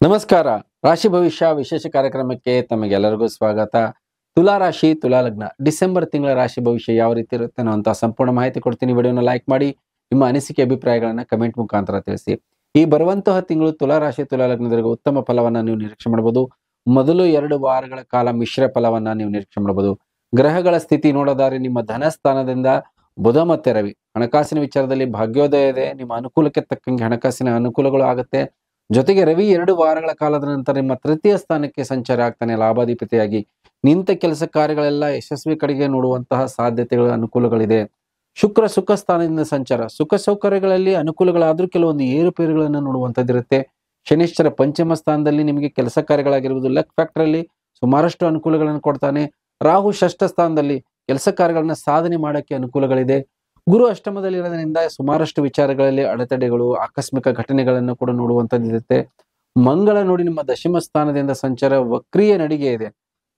ನಮಸ್ಕಾರ. ರಾಶಿ ಭವಿಷ್ಯ ವಿಶೇಷ ಕಾರ್ಯಕ್ರಮಕ್ಕೆ ತಮಗೆಲ್ಲರಿಗೂ ಸ್ವಾಗತ. ತುಲಾ ರಾಶಿ, ತುಲಾ ಲಗ್ನ, ಡಿಸೆಂಬರ್ ತಿಂಗಳ ರಾಶಿ ಭವಿಷ್ಯ ಯಾವ ರೀತಿ ಇರುತ್ತೆ ಅನ್ನೋ ಸಂಪೂರ್ಣ ಮಾಹಿತಿ ಕೊಡ್ತೀನಿ. ವಿಡಿಯೋನ ಲೈಕ್ ಮಾಡಿ, ನಿಮ್ಮ ಅನಿಸಿಕೆ ಅಭಿಪ್ರಾಯಗಳನ್ನ ಕಮೆಂಟ್ ಮುಖಾಂತರ ತಿಳಿಸಿ. ಈ ಬರುವಂತಹ ತಿಂಗಳು ತುಲಾ ರಾಶಿ, ತುಲಾ ಲಗ್ನದವರಿಗೆ ಉತ್ತಮ ಫಲವನ್ನ ನೀವು ನಿರೀಕ್ಷೆ ಮಾಡಬಹುದು. ಮೊದಲು 2 ವಾರಗಳ ಕಾಲ ಮಿಶ್ರ ಫಲವನ್ನ ನೀವು ನಿರೀಕ್ಷೆ ಮಾಡಬಹುದು. ಗ್ರಹಗಳ ಸ್ಥಿತಿ ನೋಡೋದಾದ್ರೆ ನಿಮ್ಮ ಧನ ಸ್ಥಾನದಿಂದ ಬುಧ ಮತ್ತೆ ರವಿ. ಹಣಕಾಸಿನ ವಿಚಾರದಲ್ಲಿ ಭಾಗ್ಯೋದಯ ಇದೆ. ನಿಮ್ಮ ಅನುಕೂಲಕ್ಕೆ ತಕ್ಕಂಗೆ ಹಣಕಾಸಿನ ಅನುಕೂಲಗಳು ಆಗುತ್ತೆ. ಜೊತೆಗೆ ರವಿ 2 ವಾರಗಳ ಕಾಲದ ನಂತರ ನಿಮ್ಮ ತೃತೀಯ ಸ್ಥಾನಕ್ಕೆ ಸಂಚಾರ ಆಗ್ತಾನೆ ಲಾಭಾಧಿಪತಿಯಾಗಿ. ನಿಂತ ಕೆಲಸ ಕಾರ್ಯಗಳೆಲ್ಲ ಯಶಸ್ವಿ ಕಡೆಗೆ ನೋಡುವಂತಹ ಸಾಧ್ಯತೆಗಳ ಅನುಕೂಲಗಳಿದೆ. ಶುಕ್ರ ಸುಖ ಸ್ಥಾನದಿಂದ ಸಂಚಾರ, ಸುಖ ಸೌಕರ್ಯಗಳಲ್ಲಿ ಅನುಕೂಲಗಳಾದ್ರೂ ಕೆಲವೊಂದು ಏರುಪೇರುಗಳನ್ನ ನೋಡುವಂತದ್ದಿರುತ್ತೆ. ಶನಿಶ್ಚರ ಪಂಚಮ ಸ್ಥಾನದಲ್ಲಿ ನಿಮಗೆ ಕೆಲಸ ಕಾರ್ಯಗಳಾಗಿರ್ಬೋದು, ಲಕ್ ಫ್ಯಾಕ್ಟರ್ ಅಲ್ಲಿ ಸುಮಾರಷ್ಟು ಅನುಕೂಲಗಳನ್ನು ಕೊಡ್ತಾನೆ. ರಾಹು ಷಷ್ಠ ಸ್ಥಾನದಲ್ಲಿ ಕೆಲಸ ಕಾರ್ಯಗಳನ್ನ ಸಾಧನೆ ಮಾಡಕ್ಕೆ ಅನುಕೂಲಗಳಿದೆ. ಗುರು ಅಷ್ಟಮದಲ್ಲಿ ಇರೋದ್ರಿಂದ ಸುಮಾರಷ್ಟು ವಿಚಾರಗಳಲ್ಲಿ ಅಡೆತಡೆಗಳು, ಆಕಸ್ಮಿಕ ಘಟನೆಗಳನ್ನು ಕೂಡ ನೋಡುವಂತದ್ದಿರುತ್ತೆ. ಮಂಗಳ ನೋಡಿ ನಿಮ್ಮ ದಶಮ ಸ್ಥಾನದಿಂದ ಸಂಚಾರ ವಕ್ರೀಯ ನಡಿಗೆ ಇದೆ.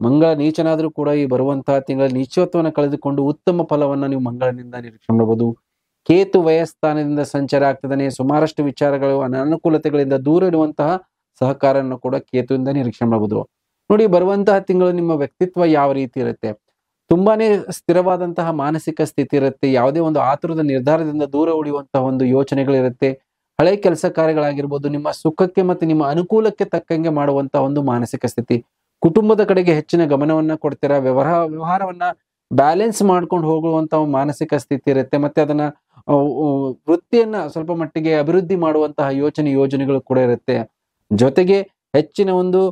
ಮಂಗಳ ನೀಚನಾದ್ರೂ ಕೂಡ ಈ ಬರುವಂತಹ ತಿಂಗಳ ನೀಚತ್ವವನ್ನು ಕಳೆದುಕೊಂಡು ಉತ್ತಮ ಫಲವನ್ನ ನೀವು ಮಂಗಳನಿಂದ ನಿರೀಕ್ಷೆ ಮಾಡಬಹುದು. ಕೇತು ವಯಸ್ಥಾನದಿಂದ ಸಂಚಾರ ಆಗ್ತದಾನೆ. ಸುಮಾರಷ್ಟು ವಿಚಾರಗಳು ಅನಾನುಕೂಲತೆಗಳಿಂದ ದೂರ ಇಡುವಂತಹ ಸಹಕಾರವನ್ನು ಕೂಡ ಕೇತುವಿಂದ ನಿರೀಕ್ಷೆ ಮಾಡಬಹುದು. ನೋಡಿ, ಬರುವಂತಹ ತಿಂಗಳು ನಿಮ್ಮ ವ್ಯಕ್ತಿತ್ವ ಯಾವ ರೀತಿ ಇರುತ್ತೆ. ತುಂಬಾನೇ ಸ್ಥಿರವಾದಂತಹ ಮಾನಸಿಕ ಸ್ಥಿತಿ ಇರುತ್ತೆ. ಯಾವುದೇ ಒಂದು ಆತುರದ ನಿರ್ಧಾರದಿಂದ ದೂರ ಉಳಿಯುವಂತಹ ಒಂದು ಯೋಚನೆಗಳಿರುತ್ತೆ. ಹಳೆ ಕೆಲಸ ಕಾರ್ಯಗಳಾಗಿರ್ಬೋದು, ನಿಮ್ಮ ಸುಖಕ್ಕೆ ಮತ್ತೆ ನಿಮ್ಮ ಅನುಕೂಲಕ್ಕೆ ತಕ್ಕಂಗೆ ಮಾಡುವಂತಹ ಒಂದು ಮಾನಸಿಕ ಸ್ಥಿತಿ. ಕುಟುಂಬದ ಕಡೆಗೆ ಹೆಚ್ಚಿನ ಗಮನವನ್ನ ಕೊಡ್ತೀರಾ. ವ್ಯವಹಾರವನ್ನ ಬ್ಯಾಲೆನ್ಸ್ ಮಾಡ್ಕೊಂಡು ಹೋಗುವಂತಹ ಮಾನಸಿಕ ಸ್ಥಿತಿ ಇರುತ್ತೆ. ಮತ್ತೆ ಅದನ್ನ ವೃತ್ತಿಯನ್ನ ಸ್ವಲ್ಪ ಮಟ್ಟಿಗೆ ಅಭಿವೃದ್ಧಿ ಮಾಡುವಂತಹ ಯೋಜನೆಗಳು ಕೂಡ ಇರುತ್ತೆ. ಜೊತೆಗೆ ಹೆಚ್ಚಿನ ಒಂದು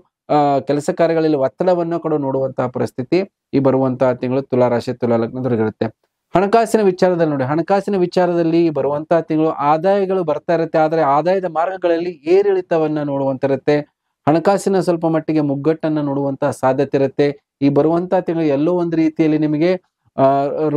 ಕೆಲಸ ಕಾರ್ಯಗಳಲ್ಲಿ ಒತ್ತಡವನ್ನು ಕೂಡ ನೋಡುವಂತಹ ಪರಿಸ್ಥಿತಿ ಈ ಬರುವಂತಹ ತಿಂಗಳು ತುಲಾ ರಾಶಿ, ತುಲಾ ಲಗ್ನದವರಿಗಿರುತ್ತೆ. ಹಣಕಾಸಿನ ವಿಚಾರದಲ್ಲಿ ನೋಡಿ, ಹಣಕಾಸಿನ ವಿಚಾರದಲ್ಲಿ ಬರುವಂತಹ ತಿಂಗಳು ಆದಾಯಗಳು ಬರ್ತಾ ಇರುತ್ತೆ. ಆದರೆ ಆದಾಯದ ಮಾರ್ಗಗಳಲ್ಲಿ ಏರಿಳಿತವನ್ನ ನೋಡುವಂತಿರುತ್ತೆ. ಹಣಕಾಸಿನ ಸ್ವಲ್ಪ ಮಟ್ಟಿಗೆ ಮುಗ್ಗಟ್ಟನ್ನ ನೋಡುವಂತಹ ಸಾಧ್ಯತೆ ಇರುತ್ತೆ. ಈ ಬರುವಂತಹ ತಿಂಗಳು ಎಲ್ಲೋ ಒಂದು ರೀತಿಯಲ್ಲಿ ನಿಮಗೆ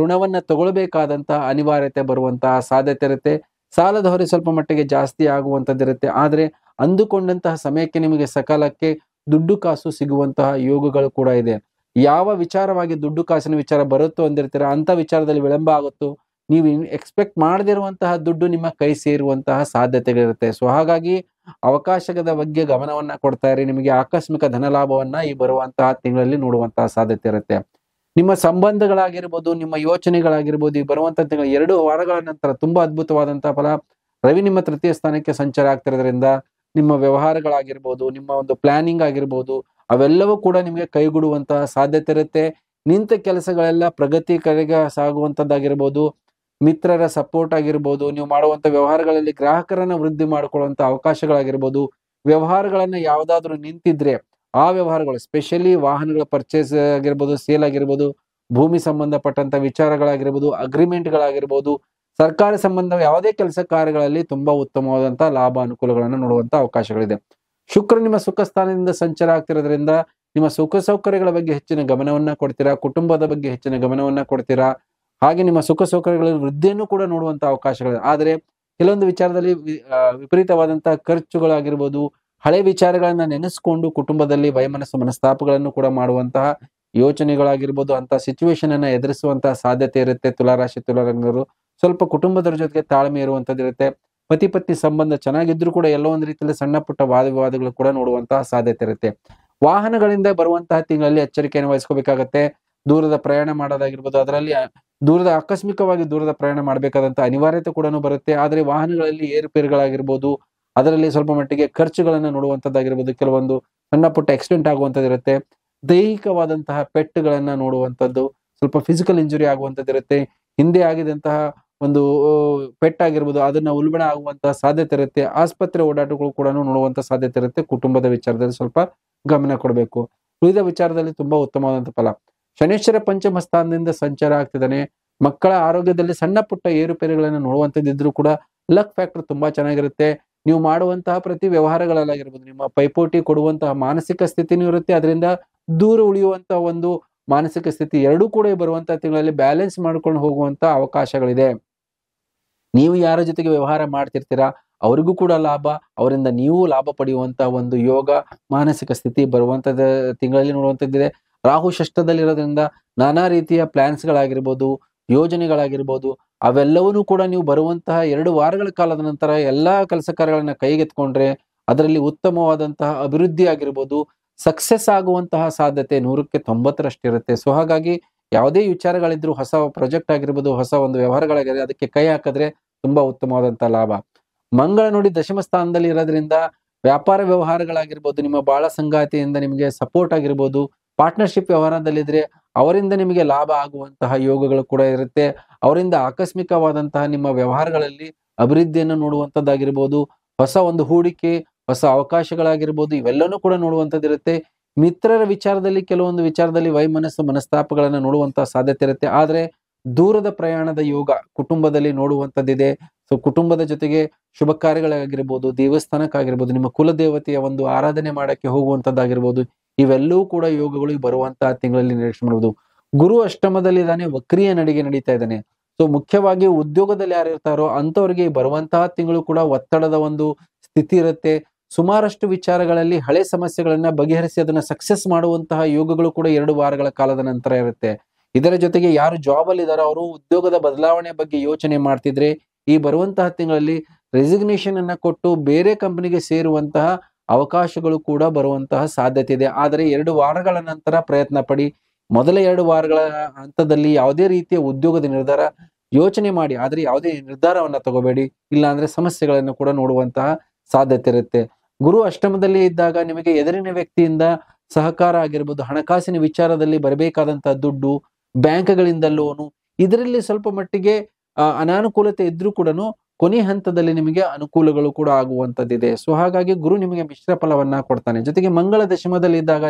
ಋಣವನ್ನ ತಗೊಳ್ಬೇಕಾದಂತಹ ಅನಿವಾರ್ಯತೆ ಬರುವಂತಹ ಸಾಧ್ಯತೆ ಇರುತ್ತೆ. ಸಾಲದ ಹೊರೆ ಸ್ವಲ್ಪ ಮಟ್ಟಿಗೆ ಜಾಸ್ತಿ ಆಗುವಂತದ್ದಿರುತ್ತೆ. ಆದ್ರೆ ಅಂದುಕೊಂಡಂತಹ ಸಮಯಕ್ಕೆ ನಿಮಗೆ ಸಕಾಲಕ್ಕೆ ದುಡ್ಡು ಕಾಸು ಸಿಗುವಂತಹ ಯೋಗಗಳು ಕೂಡ ಇದೆ. ಯಾವ ವಿಚಾರವಾಗಿ ದುಡ್ಡು ಕಾಸಿನ ವಿಚಾರ ಬರುತ್ತೋ ಅಂದಿರ್ತೀರ, ಅಂತ ವಿಚಾರದಲ್ಲಿ ವಿಳಂಬ ಆಗುತ್ತೋ, ನೀವು ಎಕ್ಸ್ಪೆಕ್ಟ್ ಮಾಡದಿರುವಂತಹ ದುಡ್ಡು ನಿಮ್ಮ ಕೈ ಸೇರುವಂತಹ ಸಾಧ್ಯತೆಗಳಿರುತ್ತೆ. ಸೊ ಹಾಗಾಗಿ ಅವಕಾಶದ ಬಗ್ಗೆ ಗಮನವನ್ನ ಕೊಡ್ತಾ ಇರಿ. ನಿಮಗೆ ಆಕಸ್ಮಿಕ ಧನ ಲಾಭವನ್ನ ಈ ಬರುವಂತಹ ತಿಂಗಳಲ್ಲಿ ನೋಡುವಂತಹ ಸಾಧ್ಯತೆ ಇರುತ್ತೆ. ನಿಮ್ಮ ಸಂಬಂಧಗಳಾಗಿರ್ಬೋದು, ನಿಮ್ಮ ಯೋಚನೆಗಳಾಗಿರ್ಬೋದು, ಈ ಬರುವಂತಹ ತಿಂಗಳ 2 ವಾರಗಳ ನಂತರ ತುಂಬಾ ಅದ್ಭುತವಾದಂತಹ ಫಲ. ರವಿ ನಿಮ್ಮ ತೃತೀಯ ಸ್ಥಾನಕ್ಕೆ ಸಂಚಾರ ಆಗ್ತಿರೋದ್ರಿಂದ ನಿಮ್ಮ ವ್ಯವಹಾರಗಳಾಗಿರ್ಬೋದು, ನಿಮ್ಮ ಒಂದು ಪ್ಲಾನಿಂಗ್ ಆಗಿರ್ಬೋದು, ಅವೆಲ್ಲವೂ ಕೂಡ ನಿಮಗೆ ಕೈಗೂಡುವಂತಹ ಸಾಧ್ಯತೆ ಇರುತ್ತೆ. ನಿಂತ ಕೆಲಸಗಳೆಲ್ಲ ಪ್ರಗತಿ ಕಡೆಗೆ ಸಾಗುವಂತದ್ದಾಗಿರ್ಬೋದು, ಮಿತ್ರರ ಸಪೋರ್ಟ್ ಆಗಿರ್ಬೋದು, ನೀವು ಮಾಡುವಂತ ವ್ಯವಹಾರಗಳಲ್ಲಿ ಗ್ರಾಹಕರನ್ನ ವೃದ್ಧಿ ಮಾಡಿಕೊಳ್ಳುವಂತ ಅವಕಾಶಗಳಾಗಿರ್ಬೋದು, ವ್ಯವಹಾರಗಳನ್ನ ಯಾವ್ದಾದ್ರು ನಿಂತಿದ್ರೆ ಆ ವ್ಯವಹಾರಗಳು, ಸ್ಪೆಷಲಿ ವಾಹನಗಳ ಪರ್ಚೇಸ್ ಆಗಿರ್ಬೋದು, ಸೇಲ್ ಆಗಿರ್ಬೋದು, ಭೂಮಿ ಸಂಬಂಧಪಟ್ಟಂತ ವಿಚಾರಗಳಾಗಿರ್ಬೋದು, ಅಗ್ರಿಮೆಂಟ್ಗಳಾಗಿರ್ಬೋದು, ಸರ್ಕಾರಿ ಸಂಬಂಧ ಯಾವುದೇ ಕೆಲಸ ಕಾರ್ಯಗಳಲ್ಲಿ ತುಂಬಾ ಉತ್ತಮವಾದಂತಹ ಲಾಭ ಅನುಕೂಲಗಳನ್ನು ನೋಡುವಂತ ಅವಕಾಶಗಳಿದೆ. ಶುಕ್ರ ನಿಮ್ಮ ಸುಖ ಸ್ಥಾನದಿಂದ ಸಂಚಾರ ಆಗ್ತಿರೋದ್ರಿಂದ ನಿಮ್ಮ ಸುಖ ಸೌಕರ್ಯಗಳ ಬಗ್ಗೆ ಹೆಚ್ಚಿನ ಗಮನವನ್ನ ಕೊಡ್ತೀರಾ. ಕುಟುಂಬದ ಬಗ್ಗೆ ಹೆಚ್ಚಿನ ಗಮನವನ್ನ ಕೊಡ್ತೀರಾ. ಹಾಗೆ ನಿಮ್ಮ ಸುಖ ಸೌಕರ್ಯಗಳಲ್ಲಿ ವೃದ್ಧಿಯನ್ನು ಕೂಡ ನೋಡುವಂತ ಅವಕಾಶಗಳಿದೆ. ಆದ್ರೆ ಕೆಲವೊಂದು ವಿಚಾರದಲ್ಲಿ ವಿಪರೀತವಾದಂತಹ ಖರ್ಚುಗಳಾಗಿರ್ಬೋದು, ಹಳೆ ವಿಚಾರಗಳನ್ನ ನೆನೆಸ್ಕೊಂಡು ಕುಟುಂಬದಲ್ಲಿ ವೈಮನಸ್ಸು ಮನಸ್ತಾಪಗಳನ್ನು ಕೂಡ ಮಾಡುವಂತಹ ಯೋಚನೆಗಳಾಗಿರ್ಬೋದು, ಅಂತ ಸಿಚುವೇಶನ್ ಅನ್ನ ಎದುರಿಸುವಂತಹ ಸಾಧ್ಯತೆ ಇರುತ್ತೆ. ತುಲಾರಾಶಿ, ತುಲಾ ಲಗ್ನರು ಸ್ವಲ್ಪ ಕುಟುಂಬದವರ ಜೊತೆಗೆ ತಾಳ್ಮೆ ಇರುವಂತದ್ದು ಇರುತ್ತೆ. ಪತಿ ಪತ್ನಿ ಸಂಬಂಧ ಚೆನ್ನಾಗಿದ್ರು ಕೂಡ ಎಲ್ಲೋ ಒಂದು ರೀತಿಯಲ್ಲಿ ಸಣ್ಣ ಪುಟ್ಟ ವಾದ ವಿವಾದಗಳು ಕೂಡ ನೋಡುವಂತಹ ಸಾಧ್ಯತೆ ಇರುತ್ತೆ. ವಾಹನಗಳಿಂದ ಬರುವಂತಹ ತಿಂಗಳಲ್ಲಿ ಎಚ್ಚರಿಕೆಯನ್ನು ವಹಿಸ್ಕೋಬೇಕಾಗತ್ತೆ. ದೂರದ ಪ್ರಯಾಣ ಮಾಡೋದಾಗಿರ್ಬೋದು, ಅದರಲ್ಲಿ ಆಕಸ್ಮಿಕವಾಗಿ ದೂರದ ಪ್ರಯಾಣ ಮಾಡಬೇಕಾದಂತ ಅನಿವಾರ್ಯತೆ ಕೂಡ ಬರುತ್ತೆ. ಆದ್ರೆ ವಾಹನಗಳಲ್ಲಿ ಏರುಪೇರುಗಳಾಗಿರ್ಬೋದು, ಅದರಲ್ಲಿ ಸ್ವಲ್ಪ ಮಟ್ಟಿಗೆ ಖರ್ಚುಗಳನ್ನ ನೋಡುವಂತದ್ದಾಗಿರ್ಬೋದು, ಕೆಲವೊಂದು ಸಣ್ಣ ಪುಟ್ಟ ಆಕ್ಸಿಡೆಂಟ್ ಆಗುವಂತದ್ದಿರುತ್ತೆ. ದೈಹಿಕವಾದಂತಹ ಪೆಟ್ಟುಗಳನ್ನ ನೋಡುವಂಥದ್ದು, ಸ್ವಲ್ಪ ಫಿಸಿಕಲ್ ಇಂಜುರಿ ಆಗುವಂತದ್ದು ಇರುತ್ತೆ. ಹಿಂದೆ ಆಗಿದಂತಹ ಒಂದು ಪೆಟ್ಟಾಗಿರ್ಬೋದು, ಅದನ್ನ ಉಲ್ಬಣ ಆಗುವಂತಹ ಸಾಧ್ಯತೆ ಇರುತ್ತೆ. ಆಸ್ಪತ್ರೆ ಓಡಾಟಗಳು ಕೂಡ ನೋಡುವಂತ ಸಾಧ್ಯತೆ ಇರುತ್ತೆ. ಕುಟುಂಬದ ವಿಚಾರದಲ್ಲಿ ಸ್ವಲ್ಪ ಗಮನ ಕೊಡಬೇಕು. ಉಳಿದ ವಿಚಾರದಲ್ಲಿ ತುಂಬಾ ಉತ್ತಮವಾದಂತಹ ಫಲ. ಶನೇಶ್ವರ ಪಂಚಮ ಸ್ಥಾನದಿಂದ ಸಂಚಾರ ಆಗ್ತಿದ್ದಾನೆ. ಮಕ್ಕಳ ಆರೋಗ್ಯದಲ್ಲಿ ಸಣ್ಣ ಪುಟ್ಟ ಏರುಪೇರುಗಳನ್ನು ನೋಡುವಂತದ್ದಿದ್ರು ಕೂಡ ಲಕ್ ಫ್ಯಾಕ್ಟರ್ ತುಂಬಾ ಚೆನ್ನಾಗಿರುತ್ತೆ. ನೀವು ಮಾಡುವಂತಹ ಪ್ರತಿ ವ್ಯವಹಾರಗಳಲ್ಲಾಗಿರ್ಬೋದು, ನಿಮ್ಮ ಪೈಪೋಟಿ ಕೊಡುವಂತಹ ಮಾನಸಿಕ ಸ್ಥಿತಿನೂ ಇರುತ್ತೆ. ಅದರಿಂದ ದೂರ ಉಳಿಯುವಂತಹ ಒಂದು ಮಾನಸಿಕ ಸ್ಥಿತಿ ಎರಡೂ ಕೂಡ ಬರುವಂತಹ ತಿಂಗಳಲ್ಲಿ ಬ್ಯಾಲೆನ್ಸ್ ಮಾಡ್ಕೊಂಡು ಹೋಗುವಂತ ಅವಕಾಶಗಳಿದೆ. ನೀವು ಯಾರ ಜೊತೆಗೆ ವ್ಯವಹಾರ ಮಾಡ್ತಿರ್ತೀರಾ ಅವರಿಗೂ ಕೂಡ ಲಾಭ, ಅವರಿಂದ ನೀವು ಲಾಭ ಪಡೆಯುವಂತ ಒಂದು ಯೋಗ ಮಾನಸಿಕ ಸ್ಥಿತಿ ಬರುವಂತದ ತಿಂಗಳಲ್ಲಿ ನೋಡುವಂತದ್ದಿದೆ. ರಾಹು ಷಷ್ಠದಲ್ಲಿರೋದ್ರಿಂದ ನಾನಾ ರೀತಿಯ ಪ್ಲಾನ್ಸ್ಗಳಾಗಿರ್ಬೋದು, ಯೋಜನೆಗಳಾಗಿರ್ಬೋದು, ಅವೆಲ್ಲವನ್ನೂ ಕೂಡ ನೀವು ಬರುವಂತಹ 2 ವಾರಗಳ ಕಾಲದ ನಂತರ ಎಲ್ಲಾ ಕೆಲಸ ಕಾರ್ಯಗಳನ್ನ ಕೈಗೆತ್ಕೊಂಡ್ರೆ ಅದರಲ್ಲಿ ಉತ್ತಮವಾದಂತಹ ಅಭಿವೃದ್ಧಿ ಆಗಿರ್ಬೋದು, ಸಕ್ಸಸ್ ಆಗುವಂತಹ ಸಾಧ್ಯತೆ 100ಕ್ಕೆ 90ರಷ್ಟಿರುತ್ತೆ. ಸೊ ಹಾಗಾಗಿ ಯಾವುದೇ ವಿಚಾರಗಳಿದ್ರು, ಹೊಸ ಪ್ರಾಜೆಕ್ಟ್ ಆಗಿರ್ಬೋದು, ಹೊಸ ಒಂದು ವ್ಯವಹಾರಗಳಾಗಿರ್ಬೋದು, ಅದಕ್ಕೆ ಕೈ ಹಾಕಿದ್ರೆ ತುಂಬಾ ಉತ್ತಮವಾದಂತಹ ಲಾಭ. ಮಂಗಳ ನೋಡಿ ದಶಮ ಸ್ಥಾನದಲ್ಲಿ ಇರೋದ್ರಿಂದ ವ್ಯಾಪಾರ ವ್ಯವಹಾರಗಳಾಗಿರ್ಬೋದು, ನಿಮ್ಮ ಬಾಳ ಸಂಗಾತಿಯಿಂದ ನಿಮಗೆ ಸಪೋರ್ಟ್ ಆಗಿರ್ಬೋದು, ಪಾರ್ಟ್ನರ್ಶಿಪ್ ವ್ಯವಹಾರದಲ್ಲಿದ್ರೆ ಅವರಿಂದ ನಿಮಗೆ ಲಾಭ ಆಗುವಂತಹ ಯೋಗಗಳು ಕೂಡ ಇರುತ್ತೆ. ಅವರಿಂದ ಆಕಸ್ಮಿಕವಾದಂತಹ ನಿಮ್ಮ ವ್ಯವಹಾರಗಳಲ್ಲಿ ಅಭಿವೃದ್ಧಿಯನ್ನು ನೋಡುವಂತದ್ದಾಗಿರ್ಬೋದು, ಹೊಸ ಒಂದು ಹೂಡಿಕೆ, ಹೊಸ ಅವಕಾಶಗಳಾಗಿರ್ಬೋದು, ಇವೆಲ್ಲನೂ ಕೂಡ ನೋಡುವಂತದ್ದಿರುತ್ತೆ. ಮಿತ್ರರ ವಿಚಾರದಲ್ಲಿ ಕೆಲವೊಂದು ವಿಚಾರದಲ್ಲಿ ಮನಸ್ತಾಪಗಳನ್ನು ನೋಡುವಂತಹ ಸಾಧ್ಯತೆ ಇರುತ್ತೆ. ಆದ್ರೆ ದೂರದ ಪ್ರಯಾಣದ ಯೋಗ ಕುಟುಂಬದಲ್ಲಿ ನೋಡುವಂತದ್ದಿದೆ. ಸೊ ಕುಟುಂಬದ ಜೊತೆಗೆ ಶುಭ ಕಾರ್ಯಗಳಾಗಿರ್ಬೋದು, ದೇವಸ್ಥಾನಕ್ಕಾಗಿರ್ಬೋದು, ನಿಮ್ಮ ಕುಲದೇವತೆಯ ಒಂದು ಆರಾಧನೆ ಮಾಡಕ್ಕೆ ಹೋಗುವಂತದ್ದಾಗಿರ್ಬೋದು, ಇವೆಲ್ಲವೂ ಕೂಡ ಯೋಗಗಳು ಬರುವಂತಹ ತಿಂಗಳಲ್ಲಿ ನಿರೀಕ್ಷೆ ಮಾಡಬಹುದು. ಗುರು ಅಷ್ಟಮದಲ್ಲಿ ಇದ್ದಾನೆ, ವಕ್ರಿಯ ನಡಿಗೆ ನಡೀತಾ ಇದ್ದಾನೆ. ಸೊ ಮುಖ್ಯವಾಗಿ ಉದ್ಯೋಗದಲ್ಲಿ ಯಾರು ಇರ್ತಾರೋ ಅಂತವರಿಗೆ ಬರುವಂತಹ ತಿಂಗಳು ಕೂಡ ಒತ್ತಡದ ಒಂದು ಸ್ಥಿತಿ ಇರುತ್ತೆ. ಸುಮಾರಷ್ಟು ವಿಚಾರಗಳಲ್ಲಿ ಹಳೆ ಸಮಸ್ಯೆಗಳನ್ನ ಬಗೆಹರಿಸಿ ಅದನ್ನ ಸಕ್ಸಸ್ ಮಾಡುವಂತಹ ಯೋಗಗಳು ಕೂಡ 2 ವಾರಗಳ ಕಾಲದ ನಂತರ ಇರುತ್ತೆ. ಇದರ ಜೊತೆಗೆ ಯಾರು ಜಾಬ್ ಅಲ್ಲಿ ಇದಾರೋ ಅವರು ಉದ್ಯೋಗದ ಬದಲಾವಣೆ ಬಗ್ಗೆ ಯೋಚನೆ ಮಾಡ್ತಿದ್ರೆ ಈ ಬರುವಂತಹ ತಿಂಗಳಲ್ಲಿ ರೆಸಿಗ್ನೇಷನ್ ಅನ್ನ ಕೊಟ್ಟು ಬೇರೆ ಕಂಪನಿಗೆ ಸೇರುವಂತಹ ಅವಕಾಶಗಳು ಕೂಡ ಬರುವಂತಹ ಸಾಧ್ಯತೆ ಇದೆ. ಆದರೆ 2 ವಾರಗಳ ನಂತರ ಪ್ರಯತ್ನ ಪಡಿ. ಮೊದಲ 2 ವಾರಗಳ ಹಂತದಲ್ಲಿ ಯಾವುದೇ ರೀತಿಯ ಉದ್ಯೋಗದ ನಿರ್ಧಾರ ಯೋಚನೆ ಮಾಡಿ, ಆದ್ರೆ ಯಾವುದೇ ನಿರ್ಧಾರವನ್ನ ತಗೋಬೇಡಿ, ಇಲ್ಲ ಅಂದ್ರೆ ಸಮಸ್ಯೆಗಳನ್ನು ಕೂಡ ನೋಡುವಂತಹ ಸಾಧ್ಯತೆ ಇರುತ್ತೆ. ಗುರು ಅಷ್ಟಮದಲ್ಲಿ ಇದ್ದಾಗ ನಿಮಗೆ ಎದುರಿನ ವ್ಯಕ್ತಿಯಿಂದ ಸಹಕಾರ ಆಗಿರ್ಬೋದು, ಹಣಕಾಸಿನ ವಿಚಾರದಲ್ಲಿ ಬರಬೇಕಾದಂತಹ ದುಡ್ಡು, ಬ್ಯಾಂಕ್ಗಳಿಂದ ಲೋನು, ಇದರಲ್ಲಿ ಸ್ವಲ್ಪ ಮಟ್ಟಿಗೆ ಅನಾನುಕೂಲತೆ ಇದ್ರೂ ಕೂಡ ಕೊನೆ ಹಂತದಲ್ಲಿ ನಿಮಗೆ ಅನುಕೂಲಗಳು ಕೂಡ ಆಗುವಂತದ್ದಿದೆ. ಸೊ ಹಾಗಾಗಿ ಗುರು ನಿಮಗೆ ಮಿಶ್ರ ಫಲವನ್ನ ಕೊಡ್ತಾನೆ. ಜೊತೆಗೆ ಮಂಗಳ ದಶಮದಲ್ಲಿ ಇದ್ದಾಗ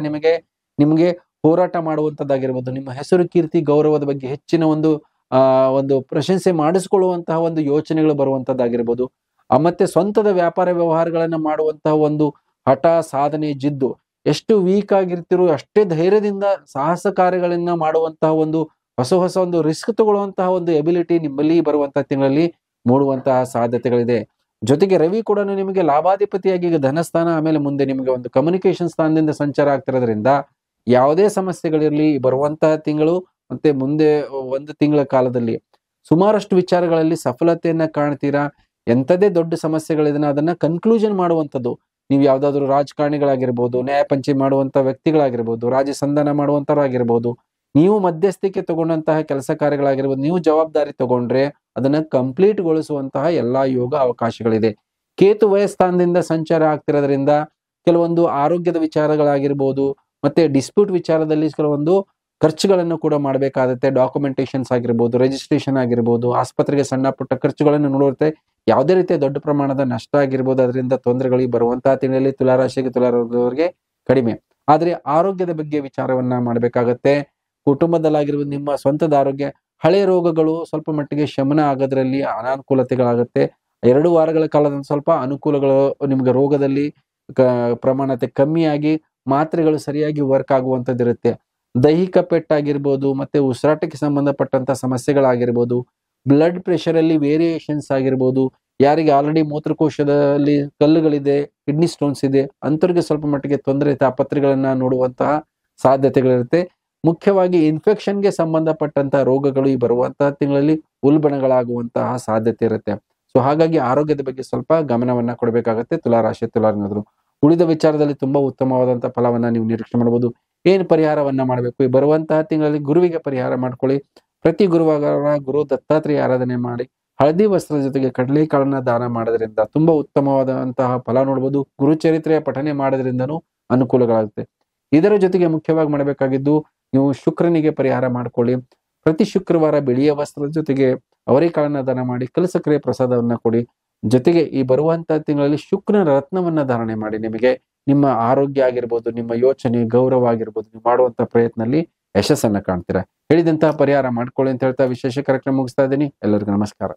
ನಿಮಗೆ ಹೋರಾಟ ಮಾಡುವಂತದ್ದಾಗಿರ್ಬೋದು, ನಿಮ್ಮ ಹೆಸರು ಕೀರ್ತಿ ಗೌರವದ ಬಗ್ಗೆ ಹೆಚ್ಚಿನ ಒಂದು ಪ್ರಶಂಸೆ ಮಾಡಿಸ್ಕೊಳ್ಳುವಂತಹ ಒಂದು ಯೋಚನೆಗಳು ಬರುವಂತದ್ದಾಗಿರ್ಬೋದು. ಮತ್ತೆ ಸ್ವಂತದ ವ್ಯಾಪಾರ ವ್ಯವಹಾರಗಳನ್ನ ಮಾಡುವಂತಹ ಒಂದು ಹಠ, ಸಾಧನೆ, ಜಿದ್ದು, ಎಷ್ಟು ವೀಕ್ ಆಗಿರ್ತಿರೋ ಅಷ್ಟೇ ಧೈರ್ಯದಿಂದ ಸಾಹಸ ಕಾರ್ಯಗಳನ್ನ ಮಾಡುವಂತಹ ಹೊಸ ಒಂದು ರಿಸ್ಕ್ ತಗೊಳ್ಳುವಂತಹ ಒಂದು ಎಬಿಲಿಟಿ ನಿಮ್ಮಲ್ಲಿ ಬರುವಂತಹ ತಿಂಗಳಲ್ಲಿ ಮೂಡುವಂತಹ ಸಾಧ್ಯತೆಗಳಿದೆ. ಜೊತೆಗೆ ರವಿ ಕೂಡ ನಿಮಗೆ ಲಾಭಾಧಿಪತಿಯಾಗಿ ಈಗ ಧನಸ್ಥಾನ, ಆಮೇಲೆ ಮುಂದೆ ನಿಮಗೆ ಒಂದು ಕಮ್ಯುನಿಕೇಶನ್ ಸ್ಥಾನದಿಂದ ಸಂಚಾರ ಆಗ್ತಿರೋದ್ರಿಂದ ಯಾವುದೇ ಸಮಸ್ಯೆಗಳಿರ್ಲಿ ಬರುವಂತಹ ತಿಂಗಳು ಮತ್ತೆ ಮುಂದೆ 1 ತಿಂಗಳ ಕಾಲದಲ್ಲಿ ಸುಮಾರಷ್ಟು ವಿಚಾರಗಳಲ್ಲಿ ಸಫಲತೆಯನ್ನ ಕಾಣ್ತೀರಾ. ಎಂಥದೇ ದೊಡ್ಡ ಸಮಸ್ಯೆಗಳಿದನ್ನ ಅದನ್ನ ಕನ್ಕ್ಲೂಷನ್ ಮಾಡುವಂಥದ್ದು, ನೀವು ಯಾವ್ದಾದ್ರು ರಾಜಕಾರಣಿಗಳಾಗಿರ್ಬೋದು, ನ್ಯಾಯ ಪಂಚಾಯತ್ ಮಾಡುವಂತ ವ್ಯಕ್ತಿಗಳಾಗಿರ್ಬೋದು, ರಾಜ್ಯ ಸಂಧಾನ ಮಾಡುವಂತರಾಗಿರ್ಬೋದು, ನೀವು ಮಧ್ಯಸ್ಥಿಕೆ ತಗೊಂಡಂತಹ ಕೆಲಸ ಕಾರ್ಯಗಳಾಗಿರ್ಬೋದು, ನೀವು ಜವಾಬ್ದಾರಿ ತಗೊಂಡ್ರೆ ಅದನ್ನ ಕಂಪ್ಲೀಟ್ ಗೊಳಿಸುವಂತಹ ಎಲ್ಲಾ ಯೋಗ ಅವಕಾಶಗಳಿದೆ. ಕೇತು ವಯಸ್ಥಾನದಿಂದ ಸಂಚಾರ ಆಗ್ತಿರೋದ್ರಿಂದ ಕೆಲವೊಂದು ಆರೋಗ್ಯದ ವಿಚಾರಗಳಾಗಿರ್ಬೋದು, ಮತ್ತೆ ಡಿಸ್ಪ್ಯೂಟ್ ವಿಚಾರದಲ್ಲಿ ಕೆಲವೊಂದು ಖರ್ಚುಗಳನ್ನು ಕೂಡ ಮಾಡಬೇಕಾಗುತ್ತೆ. ಡಾಕ್ಯುಮೆಂಟೇಶನ್ಸ್ ಆಗಿರ್ಬೋದು, ರಿಜಿಸ್ಟ್ರೇಷನ್ ಆಗಿರ್ಬೋದು, ಆಸ್ಪತ್ರೆಗೆ ಸಣ್ಣ ಪುಟ್ಟ ಖರ್ಚುಗಳನ್ನು ನೋಡಿರುತ್ತೆ. ಯಾವುದೇ ರೀತಿಯ ದೊಡ್ಡ ಪ್ರಮಾಣದ ನಷ್ಟ ಆಗಿರ್ಬೋದು, ಅದರಿಂದ ತೊಂದರೆಗಳಿಗೆ ಬರುವಂತಹ ತಿಂಗಳಲ್ಲಿ ತುಲಾರಾಶಿಯವರಿಗೆ ಕಡಿಮೆ. ಆದ್ರೆ ಆರೋಗ್ಯದ ಬಗ್ಗೆ ವಿಚಾರವನ್ನ ಮಾಡಬೇಕಾಗತ್ತೆ. ಕುಟುಂಬದಲ್ಲಾಗಿರ್ಬೋದು, ನಿಮ್ಮ ಸ್ವಂತದ ಆರೋಗ್ಯ, ಹಳೆ ರೋಗಗಳು ಸ್ವಲ್ಪ ಮಟ್ಟಿಗೆ ಶಮನ ಆಗೋದ್ರಲ್ಲಿ ಅನಾನುಕೂಲತೆಗಳಾಗುತ್ತೆ. 2 ವಾರಗಳ ಕಾಲದ ಸ್ವಲ್ಪ ಅನುಕೂಲಗಳು, ನಿಮ್ಗೆ ರೋಗದಲ್ಲಿ ಪ್ರಮಾಣತೆ ಕಮ್ಮಿಯಾಗಿ ಮಾತ್ರೆಗಳು ಸರಿಯಾಗಿ ವರ್ಕ್ ಆಗುವಂತದ್ದಿರುತ್ತೆ. ದೈಹಿಕ ಪೆಟ್ಟಾಗಿರ್ಬೋದು, ಮತ್ತೆ ಉಸಿರಾಟಕ್ಕೆ ಸಂಬಂಧಪಟ್ಟಂತ ಸಮಸ್ಯೆಗಳಾಗಿರ್ಬೋದು, ಬ್ಲಡ್ ಪ್ರೆಷರ್ ಅಲ್ಲಿ ವೇರಿಯೇಷನ್ಸ್ ಆಗಿರ್ಬೋದು, ಯಾರಿಗೆ ಆಲ್ರೆಡಿ ಮೂತ್ರಕೋಶದಲ್ಲಿ ಕಲ್ಲುಗಳಿದೆ, ಕಿಡ್ನಿ ಸ್ಟೋನ್ಸ್ ಇದೆ, ಅಂತವ್ರಿಗೆ ಸ್ವಲ್ಪ ಮಟ್ಟಿಗೆ ತೊಂದರೆ, ತಾಪತ್ರೆಗಳನ್ನ ನೋಡುವಂತಹ ಸಾಧ್ಯತೆಗಳಿರುತ್ತೆ. ಮುಖ್ಯವಾಗಿ ಇನ್ಫೆಕ್ಷನ್ಗೆ ಸಂಬಂಧಪಟ್ಟಂತಹ ರೋಗಗಳು ಈ ಬರುವಂತಹ ತಿಂಗಳಲ್ಲಿ ಉಲ್ಬಣಗಳಾಗುವಂತಹ ಸಾಧ್ಯತೆ ಇರುತ್ತೆ. ಸೊ ಹಾಗಾಗಿ ಆರೋಗ್ಯದ ಬಗ್ಗೆ ಸ್ವಲ್ಪ ಗಮನವನ್ನ ಕೊಡಬೇಕಾಗತ್ತೆ ತುಲಾರಾಶಿಯವರು. ಉಳಿದ ವಿಚಾರದಲ್ಲಿ ತುಂಬಾ ಉತ್ತಮವಾದಂತಹ ಫಲವನ್ನ ನೀವು ನಿರೀಕ್ಷೆ ಮಾಡಬಹುದು. ಏನ್ ಪರಿಹಾರವನ್ನ ಮಾಡಬೇಕು? ಈ ಬರುವಂತಹ ತಿಂಗಳಲ್ಲಿ ಗುರುವಿಗೆ ಪರಿಹಾರ ಮಾಡ್ಕೊಳ್ಳಿ. ಪ್ರತಿ ಗುರುವಾರ ಗುರು ದತ್ತಾತ್ರೇಯ ಆರಾಧನೆ ಮಾಡಿ ಹಳದಿ ವಸ್ತ್ರದ ಜೊತೆಗೆ ಕಡಲೆಕಾಳನ್ನ ದಾನ ಮಾಡೋದ್ರಿಂದ ತುಂಬಾ ಉತ್ತಮವಾದಂತಹ ಫಲ ನೋಡಬಹುದು. ಗುರುಚರಿತ್ರೆಯ ಪಠನೆ ಮಾಡೋದ್ರಿಂದನೂ ಅನುಕೂಲಗಳಾಗುತ್ತೆ. ಇದರ ಜೊತೆಗೆ ಮುಖ್ಯವಾಗಿ ಮಾಡಬೇಕಾಗಿದ್ದು, ನೀವು ಶುಕ್ರನಿಗೆ ಪರಿಹಾರ ಮಾಡ್ಕೊಳ್ಳಿ. ಪ್ರತಿ ಶುಕ್ರವಾರ ಬಿಳಿಯ ವಸ್ತ್ರದ ಜೊತೆಗೆ ಅವರೆಕಾಳನ್ನ ದಾನ ಮಾಡಿ ಕಲಸಕ್ರಿಯೆ ಪ್ರಸಾದವನ್ನ ಕೊಡಿ. ಜೊತೆಗೆ ಈ ಬರುವಂತಹ ತಿಂಗಳಲ್ಲಿ ಶುಕ್ರನ ರತ್ನವನ್ನ ಧಾರಣೆ ಮಾಡಿ. ನಿಮಗೆ ನಿಮ್ಮ ಆರೋಗ್ಯ ಆಗಿರ್ಬೋದು, ನಿಮ್ಮ ಯೋಚನೆ, ಗೌರವ ಆಗಿರ್ಬೋದು, ನೀವು ಮಾಡುವಂತಹ ಪ್ರಯತ್ನದಲ್ಲಿ ಯಶಸ್ಸನ್ನ ಕಾಣ್ತೀರಾ. ಹೇಳಿದಂತಹ ಪರಿಹಾರ ಮಾಡ್ಕೊಳ್ಳಿ ಅಂತ ಹೇಳ್ತಾ ವಿಶೇಷ ಕಾರ್ಯಕ್ರಮ ಮುಗಿಸ್ತಾ ಇದ್ದೀನಿ. ಎಲ್ಲರಿಗೂ ನಮಸ್ಕಾರ.